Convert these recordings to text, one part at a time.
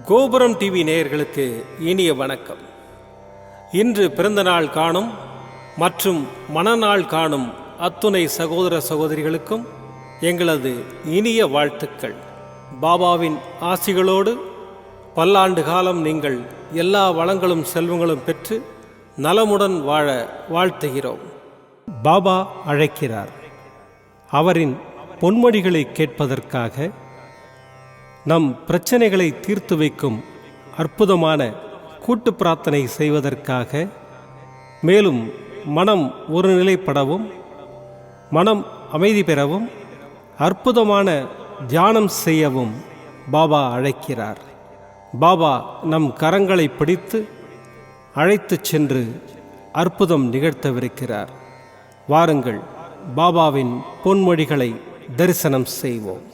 கோபுரம் டிவி நேயர்களுக்கு இனிய வணக்கம். இன்று பிறந்தநாள் காணும் மற்றும் மணநாள் காணும் அத்துணை சகோதர சகோதரிகளுக்கும் எங்களது இனிய வாழ்த்துக்கள். பாபாவின் ஆசிகளோடு பல்லாண்டு காலம் நீங்கள் எல்லா வளங்களும் செல்வங்களும் பெற்று நலமுடன் வாழ வாழ்த்துகிறோம். பாபா அழைக்கிறார். அவரின் பொன்மொழிகளை கேட்பதற்காக, நம் பிரச்சனைகளை தீர்த்து வைக்கும் அற்புதமான கூட்டு பிரார்த்தனை செய்வதற்காக, மேலும் மனம் ஒருநிலைப்படவும் மனம் அமைதி பெறவும் அற்புதமான தியானம் செய்யவும் பாபா அழைக்கிறார். பாபா நம் கரங்களை பிடித்து அழைத்துச் சென்று அற்புதம் நிகழ்த்தவிருக்கிறார். வாருங்கள், பாபாவின் பொன்மொழிகளை தரிசனம் செய்வோம்.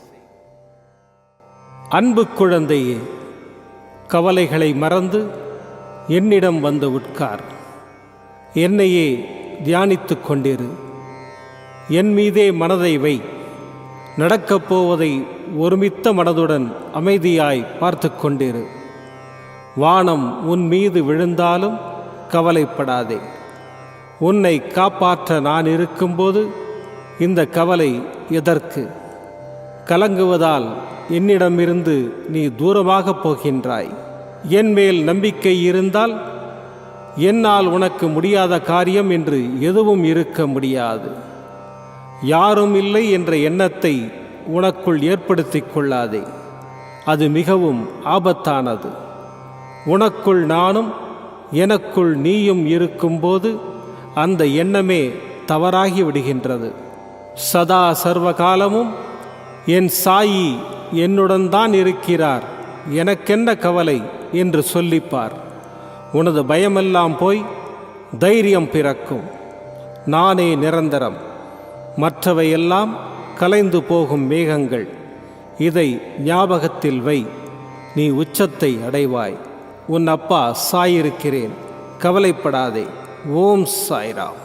அன்பு குழந்தையே, கவலைகளை மறந்து என்னிடம் வந்து உட்கார். என்னையே தியானித்து கொண்டிரு. என் மீதே மனதை வை. நடக்கப் போவதை ஒருமித்த மனதுடன் அமைதியாய் பார்த்து கொண்டிரு. வானம் உன் மீது விழுந்தாலும் கவலைப்படாதே. உன்னை காப்பாற்ற நான் இருக்கும்போது இந்த கவலை எதற்கு? கலங்குவதால் என்னிடமிருந்து நீ தூரமாக போகின்றாய். என் மேல் நம்பிக்கை இருந்தால் என்னால் உனக்கு முடியாத காரியம் என்று எதுவும் இருக்க முடியாது. யாரும் இல்லை என்ற எண்ணத்தை உனக்குள் ஏற்படுத்திக் கொள்ளாதே. அது மிகவும் ஆபத்தானது. உனக்குள் நானும் எனக்குள் நீயும் இருக்கும்போது அந்த எண்ணமே தவறாகி விடுகின்றது. சதா சர்வகாலமும் என் சாயி என்னுடன் தான் இருக்கிறார், எனக்கென்ன கவலை என்று சொல்லிப்பார். உனது பயமெல்லாம் போய் தைரியம் பிறக்கும். நானே நிரந்தரம், மற்றவையெல்லாம் கலைந்து போகும் மேகங்கள். இதை ஞாபகத்தில் வை. நீ உச்சத்தை அடைவாய். உன் அப்பா சாயிருக்கிறேன், கவலைப்படாதே. ஓம் சாய்ராம்.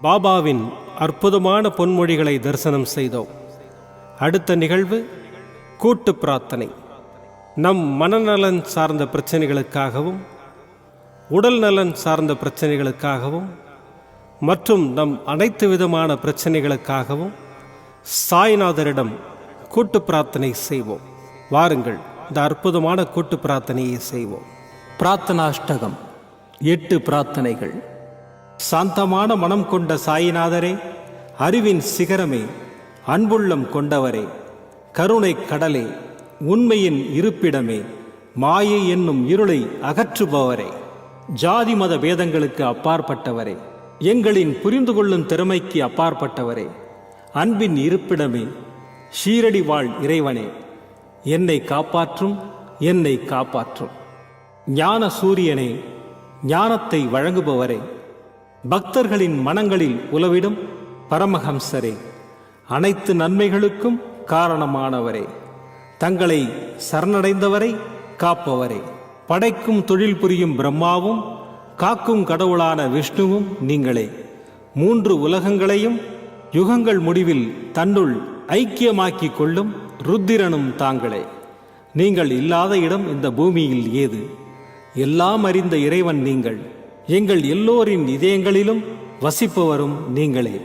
பாபாவின் அற்புதமான பொன்மொழிகளை தரிசனம் செய்தோம். அடுத்த நிகழ்வு கூட்டு பிரார்த்தனை. நம் மனநலன் சார்ந்த பிரச்சனைகளுக்காகவும் உடல் நலன் சார்ந்த பிரச்சனைகளுக்காகவும் மற்றும் நம் அனைத்து விதமான பிரச்சனைகளுக்காகவும் சாய்நாதரிடம் கூட்டு பிரார்த்தனை செய்வோம். வாருங்கள், இந்த அற்புதமான கூட்டு பிரார்த்தனையை செய்வோம். பிரார்த்தனாஷ்டகம். 8 பிரார்த்தனைகள். சாந்தமான மனம் கொண்ட சாயிநாதரே, அறிவின் சிகரமே, அன்புள்ளம் கொண்டவரே, கருணை கடலே, உண்மையின் இருப்பிடமே, மாயை என்னும் இருளை அகற்றுபவரே, ஜாதி மத பேதங்களுக்கு அப்பாற்பட்டவரே, எங்களின் புரிந்து கொள்ளும் திறமைக்கு அப்பாற்பட்டவரே, அன்பின் இருப்பிடமே, ஷீரடி வாழ் இறைவனே, என்னை காப்பாற்றும், என்னை காப்பாற்றும். ஞான சூரியனே, ஞானத்தை வழங்குபவரே, பக்தர்களின் மனங்களில் உலவிடும் பரமஹம்சரே, அனைத்து நன்மைகளுக்கும் காரணமானவரே, தங்களை சரணடைந்தவரை காப்பவரே, படைக்கும் தொழில் புரியும் பிரம்மாவும் காக்கும் கடவுளான விஷ்ணுவும் நீங்களே. 3 உலகங்களையும் யுகங்கள் முடிவில் தன்னுள் ஐக்கியமாக்கிக் கொள்ளும் ருத்திரனும் தாங்களே. நீங்கள் இல்லாத இடம் இந்த பூமியில் ஏது? எல்லாம் அறிந்த இறைவன் நீங்கள். எங்கள் எல்லோரின் இதயங்களிலும் வசிப்பவரும் நீங்களே.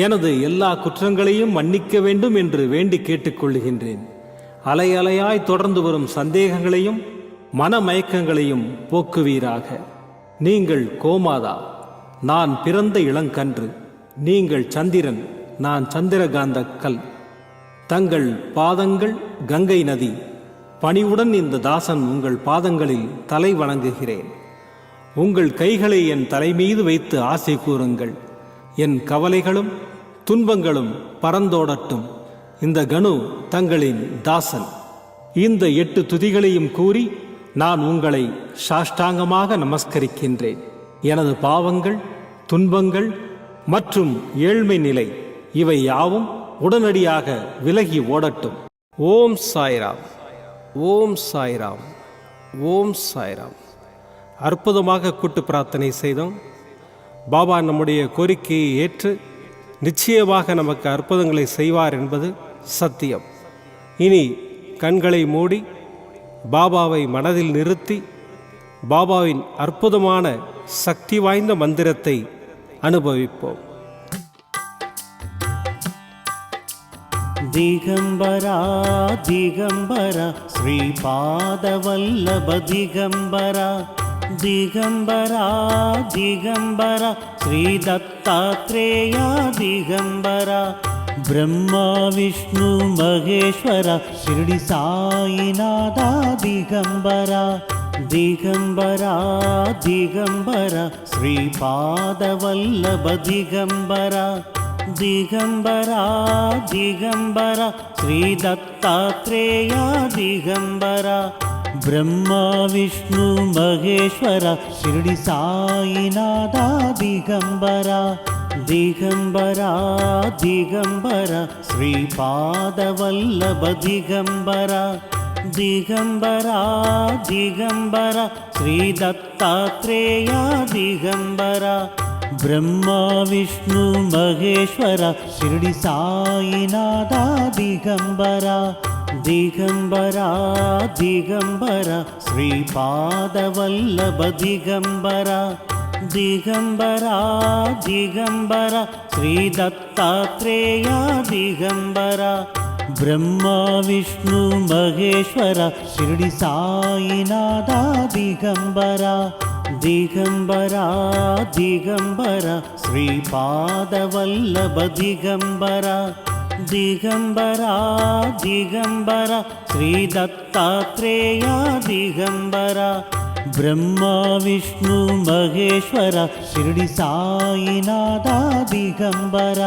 எனது எல்லா குற்றங்களையும் மன்னிக்க வேண்டும் என்று வேண்டி கேட்டுக்கொள்ளுகின்றேன். அலை அலையாய் தொடர்ந்து வரும் சந்தேகங்களையும் மனமயக்கங்களையும் போக்குவீராக. நீங்கள் கோமாதா, நான் பிறந்த இளங்கன்று. நீங்கள் சந்திரன், நான் சந்திரகாந்த கல். தங்கள் பாதங்கள் கங்கை நதி. பணிவுடன் இந்த தாசன் உங்கள் பாதங்களில் தலை வணங்குகிறேன். உங்கள் கைகளை என் தலைமீது வைத்து ஆசை கூறுங்கள். என் கவலைகளும் துன்பங்களும் பறந்தோடட்டும். இந்த கணு தங்களின் தாசன். இந்த 8 துதிகளையும் கூறி நான் உங்களை சாஷ்டாங்கமாக நமஸ்கரிக்கின்றேன். எனது பாவங்கள், துன்பங்கள் மற்றும் ஏழ்மை நிலை இவை யாவும் உடனடியாக விலகி ஓடட்டும். ஓம் சாய்ராம், ஓம் சாய்ராம், ஓம் சாய்ராம். அற்புதமாக கூட்டு பிரார்த்தனை செய்தோம். பாபா நம்முடைய கோரிக்கையை ஏற்று நிச்சயமாக நமக்கு அற்புதங்களை செய்வார் என்பது சத்தியம். இனி கண்களை மூடி பாபாவை மனதில் நிறுத்தி பாபாவின் அற்புதமான சக்தி வாய்ந்த மந்திரத்தை அனுபவிப்போம். ದಿಗಂಬರ ದಿಗಂಬರ ಶ್ರೀಪಾದವಲ್ಲಭ ದಿಗಂಬರ ದಿಗಂಬರ ದಿಗಂಬರ ಶ್ರೀ ದತ್ತಾತ್ರೇಯ ದಿಗಂಬರ ಬ್ರಹ್ಮ ವಿಷ್ಣು ಮಹೇಶ್ವರ ಶಿರಡಿ ಸಾಯಿನಾಥ ದಿಗಂಬರ ದಿಗಂಬರ ದಿಗಂಬರ ಶ್ರೀಪಾದವಲ್ಲಭ ದಿಗಂಬರ ದಿಗಂಬರ ದಿಗಂಬರ ಶ್ರೀ ದತ್ತಾತ್ರೇಯ ದಿಗಂಬರ ಬ್ರಹ್ಮ ವಿಷ್ಣು ಮಹೇಶ್ವರ ಶಿರಡಿ ಸಾಯಿನಾಥ ದಿಗಂಬರ ದಿಗಂಬರ ದಿಗಂಬರ ಶ್ರೀಪಾದವಲ್ಲಭ ದಿಗಂಬರ ದಿಗಂಬರ ದಿಗಂಬರ ಶ್ರೀ ದತ್ತಾತ್ರೇಯ ದಿಗಂಬರ ಬ್ರಹ್ಮ ವಿಷ್ಣು ಮಹೇಶ್ವರ ಶಿರಡಿ ಸಾಯಿನಾಥ ದಿಗಂಬರ ದಿಗಂಬರ ದಿಗಂಬರ ಶ್ರೀಪಾದವಲ್ಲಭ ದಿಗಂಬರ ದಿಗಂಬರ ದಿಗಂಬರ ಶ್ರೀ ದತ್ತಾತ್ರೇಯ ದಿಗಂಬರ ಬ್ರಹ್ಮ ವಿಷ್ಣು ಮಹೇಶ್ವರ ಶಿರಡಿ ಸಾಯಿನಾಥ ದಿಗಂಬರ ದಿಗಂಬರ ದಿಗಂಬರ ಶ್ರೀಪಾದವಲ್ಲಭ ದಿಗಂಬರ ದಿಗಂಬರ ದಿಗಂಬರ ಶ್ರೀ ದತ್ತಾತ್ರೇಯ ದಿಗಂಬರ ಬ್ರಹ್ಮ ವಿಷ್ಣು ಮಹೇಶ್ವರ ಶಿರಡಿ ಸಾಯಿನಾಥ ದಿಗಂಬರ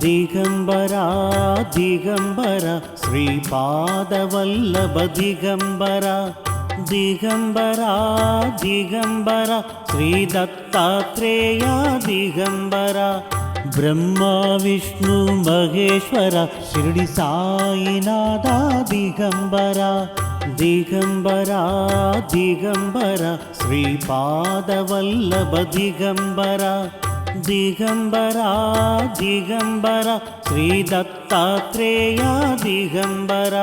ದಿಗಂಬರ ದಿಗಂಬರ ಶ್ರೀಪಾದವಲ್ಲಭ ದಿಗಂಬರ ದಿಗಂಬರ ದಿಗಂಬರ ಶ್ರೀ ದತ್ತಾತ್ರೇಯ ದಿಗಂಬರ ಬ್ರಹ್ಮ ವಿಷ್ಣು ಮಹೇಶ್ವರ ಶಿರಡಿ ಸಾಯಿನಾಥ ದಿಗಂಬರ ದಿಗಂಬರ ದಿಗಂಬರ ಶ್ರೀಪಾದವಲ್ಲಭ ದಿಗಂಬರ ದಿಗಂಬರ ದಿಗಂಬರ ಶ್ರೀ ದತ್ತಾತ್ರೇಯ ದಿಗಂಬರ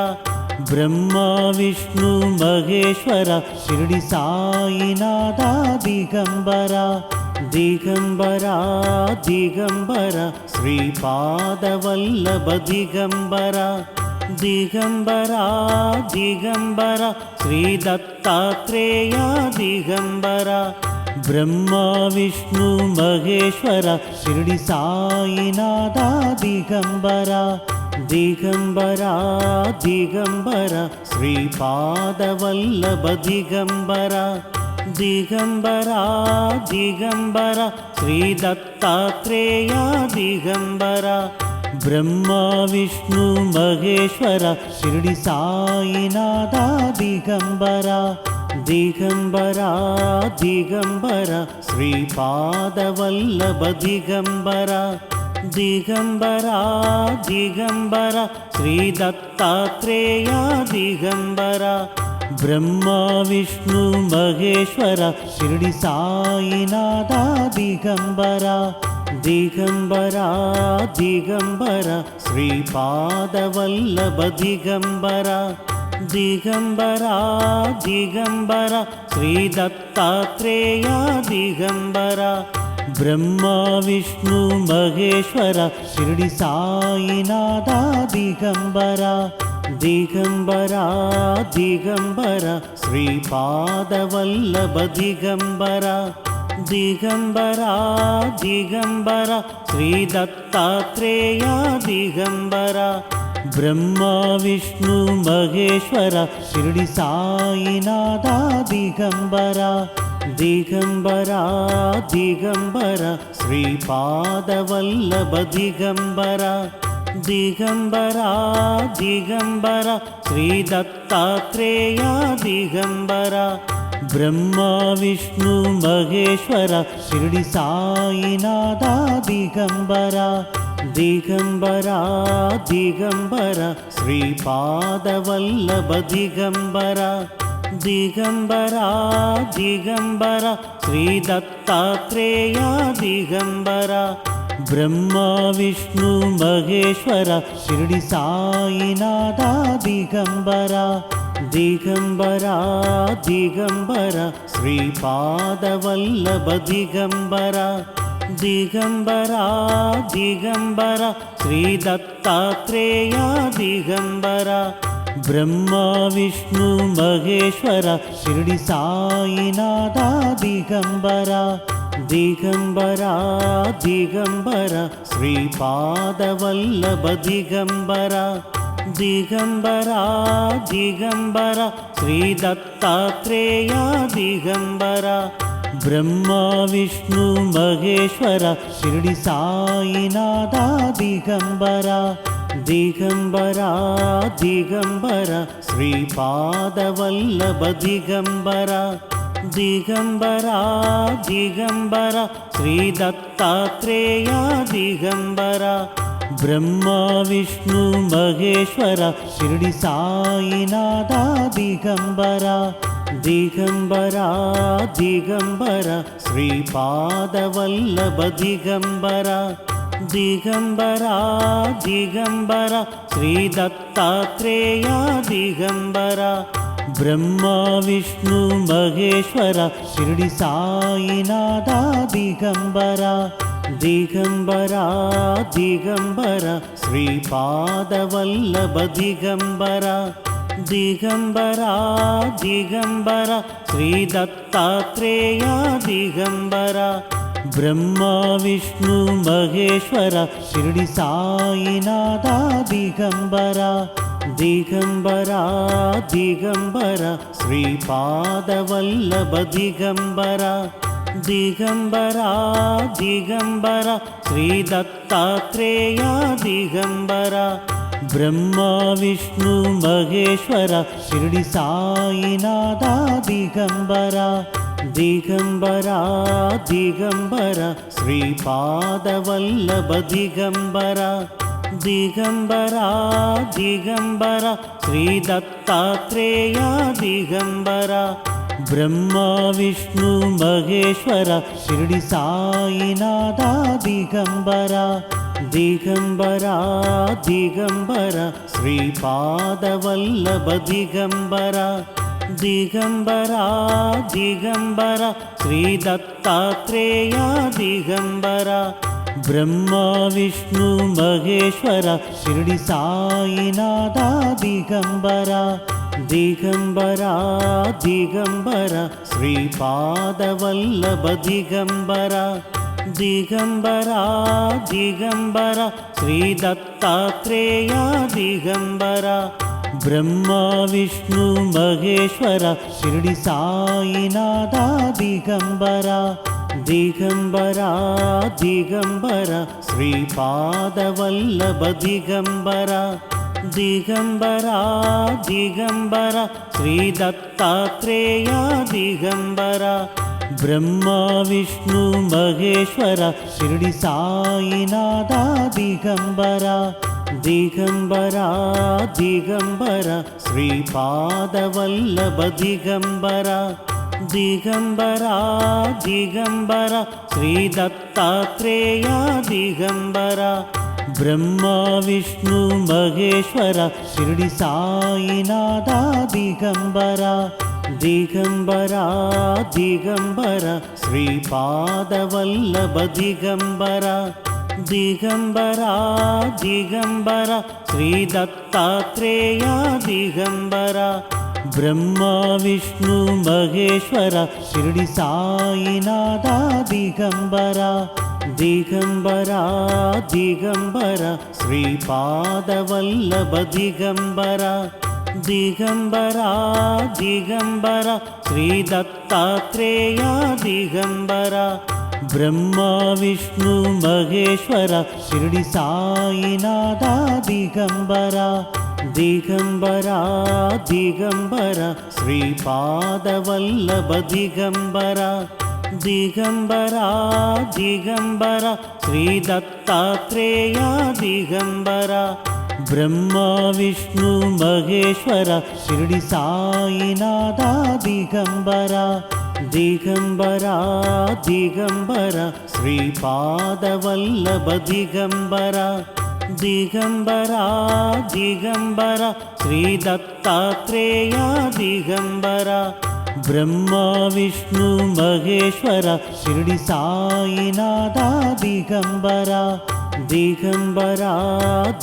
ಬ್ರಹ್ಮ ವಿಷ್ಣು ಮಹೇಶ್ವರ ಶಿರಡಿ ಸಾಯಿನಾಥ ದಿಗಂಬರ ದಿಗಂಬರ ದಿಗಂಬರ ಶ್ರೀಪಾದವಲ್ಲಭ ದಿಗಂಬರ ದಿಗಂಬರ ದಿಗಂಬರ ಶ್ರೀ ದತ್ತಾತ್ರೇಯ ದಿಗಂಬರ ಬ್ರಹ್ಮ ವಿಷ್ಣು ಮಹೇಶ್ವರ ಶಿರಡಿ ಸಾಯಿನಾಥ ದಿಗಂಬರ ದಿಗಂಬರ ದಿಗಂಬರ ಶ್ರೀಪಾದವಲ್ಲಭ ದಿಗಂಬರ ದಿಗಂಬರ ದಿಗಂಬರ ಶ್ರೀ ದತ್ತಾತ್ರೇಯ ದಿಗಂಬರ ಬ್ರಹ್ಮ ವಿಷ್ಣು ಮಹೇಶ್ವರ ಶಿರಡಿ ಸಾಯಿನಾಥ ದಿಗಂಬರ ದಿಗಂಬರ ದಿಗಂಬರ ಶ್ರೀಪಾದವಲ್ಲಭ ದಿಗಂಬರ ದಿಗಂಬರ ದಿಗಂಬರ ಶ್ರೀ ದತ್ತಾತ್ರೇಯ ದಿಗಂಬರ ಬ್ರಹ್ಮ ವಿಷ್ಣು ಮಹೇಶ್ವರ ಶಿರಡಿ ಸಾಯಿನಾಥ ದಿಗಂಬರ ದಿಗಂಬರ ದಿಗಂಬರ ಶ್ರೀಪಾದವಲ್ಲಭ ದಿಗಂಬರ ದಿಗಂಬರ ದಿಗಂಬರ ಶ್ರೀ ದತ್ತಾತ್ರೇಯ ದಿಗಂಬರ ಬ್ರಹ್ಮ ವಿಷ್ಣು ಮಹೇಶ್ವರ ಶಿರಡಿ ಸಾಯಿನಾಥ ದಿಗಂಬರ ದಿಗಂಬರ ದಿಗಂಬರ ಶ್ರೀಪಾದವಲ್ಲಭ ದಿಗಂಬರ ದಿಗಂಬರ ದಿಗಂಬರ ಶ್ರೀ ದತ್ತಾತ್ರೇಯ ದಿಗಂಬರ ಬ್ರಹ್ಮ ವಿಷ್ಣು ಮಹೇಶ್ವರ ಶಿರಡಿ ಸಾಯಿನಾಥ ದಿಗಂಬರ ದಿಗಂಬರ ದಿಗಂಬರ ಶ್ರೀಪಾದವಲ್ಲಭ ದಿಗಂಬರ ದಿಗಂಬರ ದಿಗಂಬರ ಶ್ರೀ ದತ್ತಾತ್ರೇಯ ದಿಗಂಬರ ಬ್ರಹ್ಮ ವಿಷ್ಣು ಮಹೇಶ್ವರ ಶಿರಡಿ ಸಾಯಿನಾಥ ದಿಗಂಬರ ದಿಗಂಬರ ದಿಗಂಬರ ಶ್ರೀಪಾದವಲ್ಲಭ ದಿಗಂಬರ ದಿಗಂಬರ ದಿಗಂಬರ ಶ್ರೀ ದತ್ತಾತ್ರೇಯ ದಿಗಂಬರ ಬ್ರಹ್ಮ ವಿಷ್ಣು ಮಹೇಶ್ವರ ಶಿರಡಿ ಸಾಯಿನಾಥ ದಿಗಂಬರ ದಿಗಂಬರ ದಿಗಂಬರ ಶ್ರೀಪಾದವಲ್ಲಭ ದಿಗಂಬರ ದಿಗಂಬರ ದಿಗಂಬರ ಶ್ರೀ ದತ್ತಾತ್ರೇಯ ದಿಗಂಬರ ಬ್ರಹ್ಮ ವಿಷ್ಣು ಮಹೇಶ್ವರ ಶಿರಡಿ ಸಾಯಿನಾಥ ದಿಗಂಬರ ದಿಗಂಬರ ದಿಗಂಬರ ಶ್ರೀಪಾದವಲ್ಲಭ ದಿಗಂಬರ ದಿಗಂಬರ ದಿಗಂಬರ ಶ್ರೀ ದತ್ತಾತ್ರೇಯ ದಿಗಂಬರ ಬ್ರಹ್ಮ ವಿಷ್ಣು ಮಹೇಶ್ವರ ಶಿರಡಿ ಸಾಯಿನಾಥ ದಿಗಂಬರ ದಿಗಂಬರ ದಿಗಂಬರ ಶ್ರೀಪಾದವಲ್ಲಭ ದಿಗಂಬರ ದಿಗಂಬರ ದಿಗಂಬರ ಶ್ರೀ ದತ್ತಾತ್ರೇಯ ದಿಗಂಬರ ಬ್ರಹ್ಮ ವಿಷ್ಣು ಮಹೇಶ್ವರ ಶಿರಡಿ ಸಾಯಿನಾಥ ದಿಗಂಬರ ದಿಗಂಬರ ದಿಗಂಬರ ಶ್ರೀಪಾದವಲ್ಲಭ ದಿಗಂಬರ ದಿಗಂಬರ ದಿಗಂಬರ ಶ್ರೀ ದತ್ತಾತ್ರೇಯ ದಿಗಂಬರ ಬ್ರಹ್ಮ ವಿಷ್ಣು ಮಹೇಶ್ವರ ಶಿರಡಿ ಸಾಯಿನಾಥ ದಿಗಂಬರ ದಿಗಂಬರ ದಿಗಂಬರ ಶ್ರೀಪಾದವಲ್ಲಭ ದಿಗಂಬರ ದಿಗಂಬರ ದಿಗಂಬರ ಶ್ರೀ ದತ್ತಾತ್ರೇಯ ದಿಗಂಬರ ಬ್ರಹ್ಮ ವಿಷ್ಣು ಮಹೇಶ್ವರ ಶಿರಡಿ ಸಾಯಿನಾಥ ದಿಗಂಬರ ದಿಗಂಬರ ದಿಗಂಬರ ಶ್ರೀಪಾದವಲ್ಲಭ ದಿಗಂಬರ ದಿಗಂಬರ ದಿಗಂಬರ ಶ್ರೀ ದತ್ತಾತ್ರೇಯ ದಿಗಂಬರ ಬ್ರಹ್ಮ ವಿಷ್ಣು ಮಹೇಶ್ವರ ಶಿರಡಿ ಸಾಯಿನಾಥ ದಿಗಂಬರ ದಿಗಂಬರ ದಿಗಂಬರ ಶ್ರೀಪಾದವಲ್ಲಭ ದಿಗಂಬರ ದಿಗಂಬರ ದಿಗಂಬರ ಶ್ರೀ ದತ್ತಾತ್ರೇಯ ದಿಗಂಬರ ಬ್ರಹ್ಮ ವಿಷ್ಣು ಮಹೇಶ್ವರ ಶಿರಡಿ ಸಾಯಿನಾಥ ದಿಗಂಬರ ದಿಗಂಬರ ದಿಗಂಬರ ಶ್ರೀಪಾದವಲ್ಲಭ ದಿಗಂಬರ ದಿಗಂಬರ ದಿಗಂಬರ ಶ್ರೀ ದತ್ತಾತ್ರೇಯ ದಿಗಂಬರ ಬ್ರಹ್ಮ ವಿಷ್ಣು ಮಹೇಶ್ವರ ಶಿರಡಿ ಸಾಯಿನಾಥ ದಿಗಂಬರ ದಿಗಂಬರ ದಿಗಂಬರ ಶ್ರೀಪಾದವಲ್ಲಭ ದಿಗಂಬರ ದಿಗಂಬರ ದಿಗಂಬರ ಶ್ರೀ ದತ್ತಾತ್ರೇಯ ದಿಗಂಬರ ಬ್ರಹ್ಮ ವಿಷ್ಣು ಮಹೇಶ್ವರ ಶಿರಡಿ ಸಾಯಿನಾಥ ದಿಗಂಬರ ದಿಗಂಬರ ದಿಗಂಬರ ಶ್ರೀಪಾದವಲ್ಲಭ ದಿಗಂಬರ ದಿಗಂಬರ ದಿಗಂಬರ ಶ್ರೀ ದತ್ತಾತ್ರೇಯ ದಿಗಂಬರ ಬ್ರಹ್ಮ ವಿಷ್ಣು ಮಹೇಶ್ವರ ಶಿರಡಿ ಸಾಯಿನಾಥ ದಿಗಂಬರ ದಿಗಂಬರ ದಿಗಂಬರ ಶ್ರೀಪಾದವಲ್ಲಭ ದಿಗಂಬರ ದಿಗಂಬರ ದಿಗಂಬರ ಶ್ರೀ ದತ್ತಾತ್ರೇಯ ದಿಗಂಬರ ಬ್ರಹ್ಮ ವಿಷ್ಣು ಮಹೇಶ್ವರ ಶಿರಡಿ ಸಾಯಿನಾಥ ದಿಗಂಬರ ದಿಗಂಬರ ದಿಗಂಬರ ಶ್ರೀಪಾದವಲ್ಲಭ ದಿಗಂಬರ ದಿಗಂಬರ ದಿಗಂಬರ ಶ್ರೀ ದತ್ತಾತ್ರೇಯ ದಿಗಂಬರ ಬ್ರಹ್ಮ ವಿಷ್ಣು ಮಹೇಶ್ವರ ಶಿರಡಿ ಸಾಯಿನಾಥ ದಿಗಂಬರ ದಿಗಂಬರ ದಿಗಂಬರ ಶ್ರೀಪಾದವಲ್ಲಭ ದಿಗಂಬರ ದಿಗಂಬರ ದಿಗಂಬರ ಶ್ರೀ ದತ್ತಾತ್ರೇಯ ದಿಗಂಬರ ಬ್ರಹ್ಮ ವಿಷ್ಣು ಮಹೇಶ್ವರ ಶಿರಡಿ ಸಾಯಿನಾಥ ದಿಗಂಬರ ದಿಗಂಬರ ದಿಗಂಬರ ಶ್ರೀಪಾದವಲ್ಲಭ ದಿಗಂಬರ ದಿಗಂಬರ ದಿಗಂಬರ ಶ್ರೀ ದತ್ತಾತ್ರೇಯ ದಿಗಂಬರ ಬ್ರಹ್ಮ ವಿಷ್ಣು ಮಹೇಶ್ವರ ಶಿರಡಿ ಸಾಯಿನಾಥ ದಿಗಂಬರ ದಿಗಂಬರ ದಿಗಂಬರ ಶ್ರೀಪಾದವಲ್ಲಭ ದಿಗಂಬರ ದಿಗಂಬರ ದಿಗಂಬರ ಶ್ರೀ ದತ್ತಾತ್ರೇಯ ದಿಗಂಬರ ಬ್ರಹ್ಮ ವಿಷ್ಣು ಮಹೇಶ್ವರ ಶಿರಡಿ ಸಾಯಿನಾಥ ದಿಗಂಬರ ದಿಗಂಬರ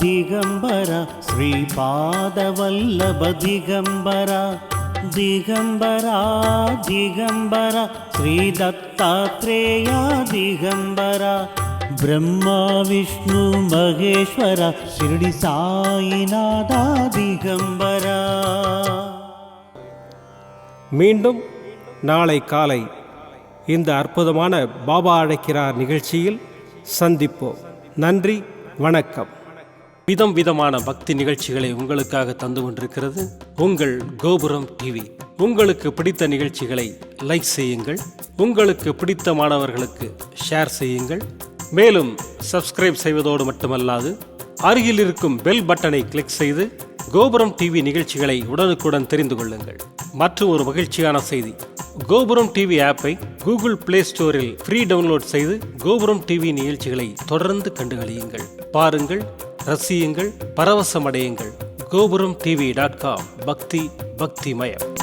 ದಿಗಂಬರ ಶ್ರೀಪಾದವಲ್ಲಭ ದಿಗಂಬರ ದಿಗಂಬರ ದಿಗಂಬರ ಶ್ರೀ ದತ್ತಾತ್ರೇಯ ದಿಗಂಬರ ಬ್ರಹ್ಮ ವಿಷ್ಣು ಮಹೇಶ್ವರ ಶಿರಡಿ ಸಾಯಿನಾಥ ದಿಗಂಬರ. மீண்டும் நாளை காலை இந்த அற்புதமான பாபா அழைக்கிறார் நிகழ்ச்சியில் சந்திப்போம். நன்றி, வணக்கம். விதம் விதமான பக்தி நிகழ்ச்சிகளை உங்களுக்காக தந்து கொண்டிருக்கிறது உங்கள் கோபுரம் டிவி. உங்களுக்கு பிடித்த நிகழ்ச்சிகளை லைக் செய்யுங்கள், உங்களுக்கு பிடித்த மாணவர்களுக்கு ஷேர் செய்யுங்கள். மேலும் சப்ஸ்கிரைப் செய்வதோடு மட்டுமல்லாது அருகில் இருக்கும் பெல் பட்டனை கிளிக் செய்து கோபுரம் டிவி நிகழ்ச்சிகளை உடனுக்குடன் தெரிந்து கொள்ளுங்கள். மற்றும் ஒரு மகிழ்ச்சியான செய்தி, கோபுரம் டிவி ஆப்பை கூகுள் பிளே ஸ்டோரில் ஃப்ரீ டவுன்லோட் செய்து கோபுரம் டிவி நிகழ்ச்சிகளை தொடர்ந்து கண்டுகளியுங்கள். பாருங்கள், ரசியுங்கள், பரவசமடையுங்கள். gopuramtv.com. பக்தி பக்திமயம்.